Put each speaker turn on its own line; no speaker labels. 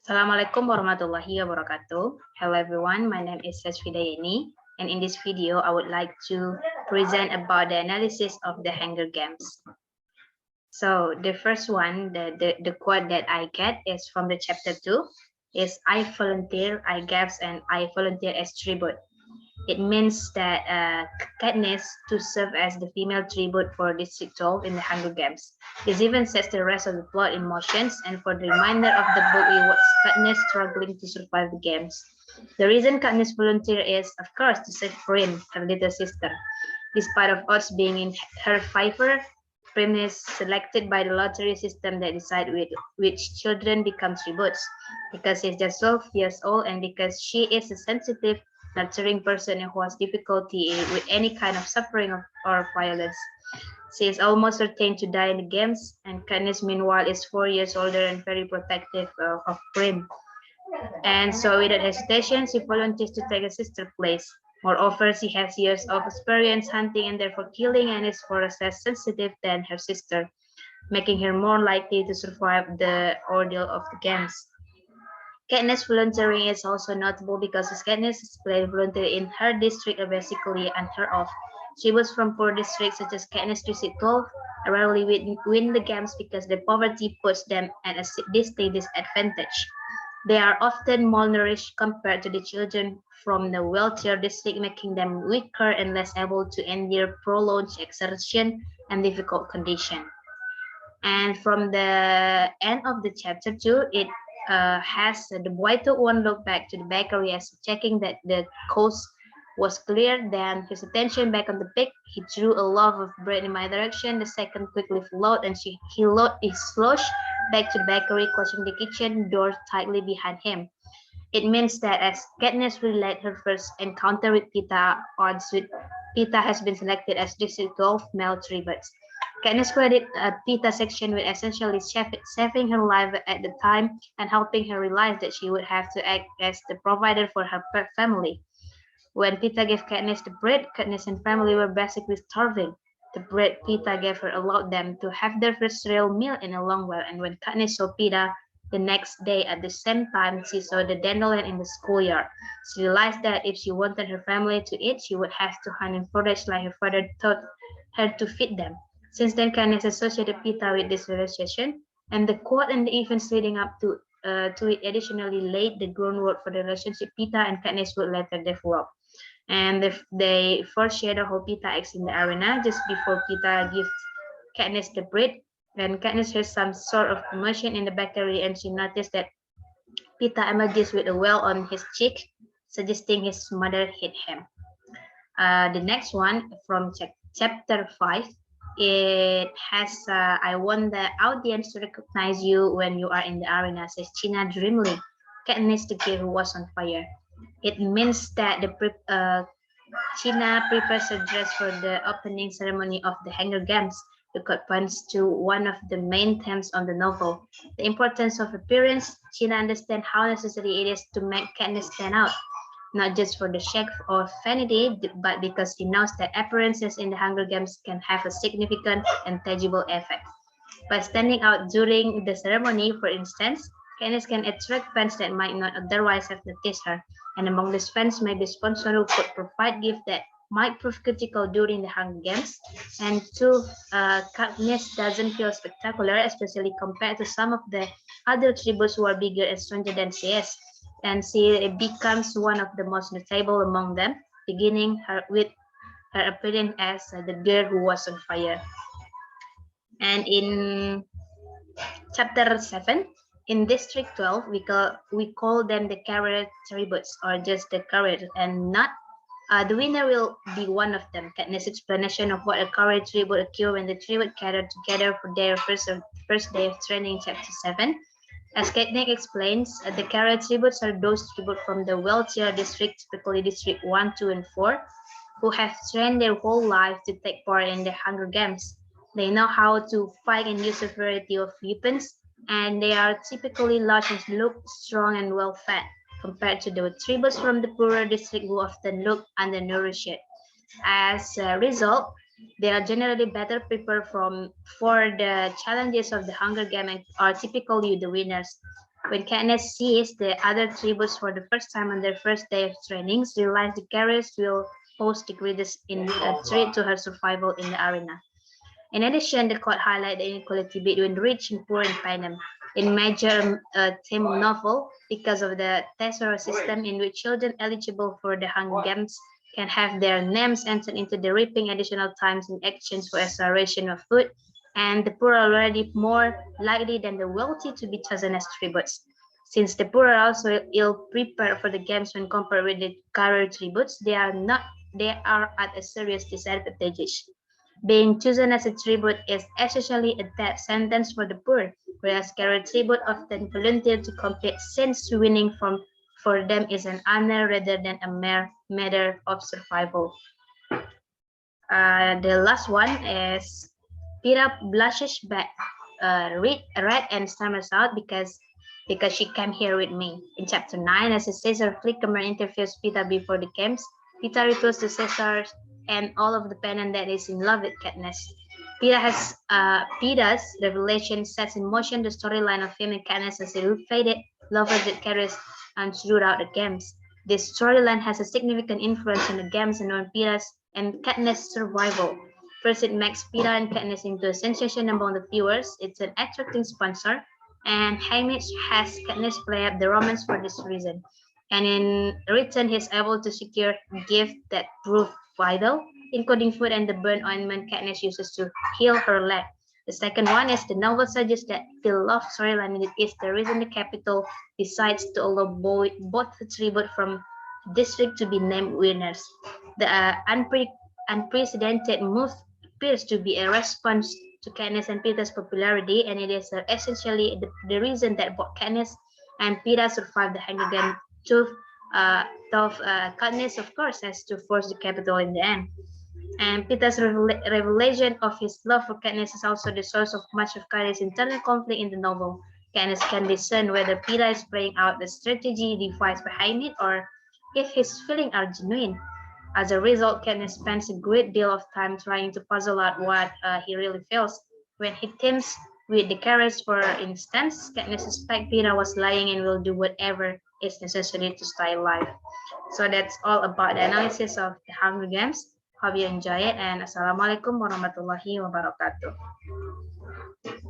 Assalamualaikum warahmatullahi wabarakatuh. Hello everyone, my name is Resfida Yeni, and in this video I would like to present about the analysis of the Hunger Games. So the first one, the quote that I get is from the chapter 2, is I volunteer, I gaps, and I volunteer as tribute. It means that Katniss to serve as the female tribute for District 12 in the Hunger Games. This even sets the rest of the plot in motion, and for the remainder of the book, we watch Katniss struggling to survive the games. The reason Katniss volunteer is, of course, to save Prim, her little sister. Despite of odds being in her favor, Prim is selected by the lottery system that decide which children become tributes. Because she's just 12 years old and because she is a sensitive, nurturing person who has difficulty with any kind of suffering or violence. She is almost certain to die in the games, and Katniss, meanwhile, is 4 years older and very protective of Prim. And so, without hesitation, she volunteers to take her sister's place. Moreover, she has years of experience hunting and therefore killing, and is far less sensitive than her sister, making her more likely to survive the ordeal of the games. Katniss volunteering is also notable because Katniss played volunteer in her district are basically unheard of. She was from poor districts such as Katniss District 12, rarely win the games because the poverty puts them at a distinct disadvantage. They are often malnourished compared to the children from the wealthier district, making them weaker and less able to endure prolonged exertion and difficult conditions. And from the end of the chapter 2, it has the boy took one look back to the bakery as checking that the coast was clear. Then his attention back on the pig. He threw a loaf of bread in my direction. The second quickly followed, and he slouched back to the bakery, closing the kitchen door tightly behind him. It means that as Katniss relayed her first encounter with Pita, odds with Pita has been selected as District 12 male tributes. Katniss credited Pita's action with essentially saving her life at the time and helping her realize that she would have to act as the provider for her family. When Pita gave Katniss the bread, Katniss and family were basically starving. The bread Pita gave her allowed them to have their first real meal in a long while, and when Katniss saw Pita the next day at the same time, she saw the dandelion in the schoolyard. She realized that if she wanted her family to eat, she would have to hunt and forage like her father taught her to feed them. Since then, Katniss associated Pita with this realization, and the quote and the events leading up to it additionally laid the groundwork for the relationship Pita and Katniss would later develop. And they foreshadow how Pita acts in the arena just before Pita gives Katniss the bread. Then Katniss hears some sort of commotion in the bakery, and she noticed that Pita emerges with a well on his cheek, suggesting his mother hit him. The next one from chapter 5, it has I want the audience to recognize you when you are in the arena, says China dreamily. Katniss the girl who was on fire. It means that China prepares her dress for the opening ceremony of the Hunger Games. The quote points to one of the main themes on the novel. The importance of appearance. China understands how necessary it is to make Katniss stand out, not just for the sake of vanity, but because he knows that appearances in the Hunger Games can have a significant and tangible effect. By standing out during the ceremony, for instance, Katniss can attract fans that might not otherwise have noticed her, and among these fans may be sponsors who could provide gifts that might prove critical during the Hunger Games. And two, Katniss doesn't feel spectacular, especially compared to some of the other tributes who are bigger and stronger than she is. And she becomes one of the most notable among them, beginning with her appearance as the girl who was on fire. And in chapter 7, in District 12, we call them the career tributes or just the career, and not the winner will be one of them. Katniss' explanation of what a career tribute occur when the tribute gather together for their first day of training, chapter 7. As Katniss explains, the career tributes are those tributes from the wealthier districts, typically District 1, 2, and 4, who have trained their whole life to take part in the Hunger Games. They know how to fight and use a variety of weapons, and they are typically large and look strong and well fed, compared to the tributes from the poorer district who often look undernourished. As a result, they are generally better prepared for the challenges of the Hunger Games and are typically the winners. When Katniss sees the other tributes for the first time on their first day of training, she realizes the carriers will pose the greatest threat to her survival in the arena. In addition, the court highlighted the inequality between rich and poor in Panem, in major theme novel because of the Tesoro system in which children eligible for the Hunger Games can have their names entered into the reaping additional times in exchange for a ration of food, and the poor are already more likely than the wealthy to be chosen as tributes. Since the poor are also ill prepared for the games when compared with the career tributes, they are at a serious disadvantage. Being chosen as a tribute is essentially a death sentence for the poor, whereas career tribute often volunteer to complete since winning for them is an honor rather than a mere matter of survival. The last one is Pira blushes back, red and stammers out because she came here with me. In chapter 9, as Caesar Flickerman interviews Pita before the camps, Pita reveals to Caesar and all of the pennant that is in love with Katniss. Pita's revelation sets in motion the storyline of him and Katniss as a faded lovers that carries on throughout the games. This storyline has a significant influence on the games and on Pita's and Katniss' survival. First, it makes Pita and Katniss into a sensation among the viewers. It's an attracting sponsor, and Hamish has Katniss play up the romance for this reason. And in return, he's able to secure gifts that prove vital, including food and the burn ointment Katniss uses to heal her leg. The second one is the novel suggests that the love storyline is the reason the capital decides to allow both the tribute from district to be named winners. The unprecedented move appears to be a response to Katniss and Peter's popularity, and it is essentially the reason that both Katniss and Peter survived the Hunger Games. Katniss, of course, has to force the capital in the end. And Peter's revelation of his love for Katniss is also the source of much of Katniss' internal conflict in the novel. Katniss can discern whether Peter is playing out the strategy devised behind it or if his feelings are genuine. As a result, Katniss spends a great deal of time trying to puzzle out what he really feels. When he teams with the characters, for instance, Katniss suspects Peter was lying and will do whatever is necessary to stay alive. So that's all about the analysis of the Hunger Games. Hope you enjoy it, and Assalamualaikum warahmatullahi wabarakatuh.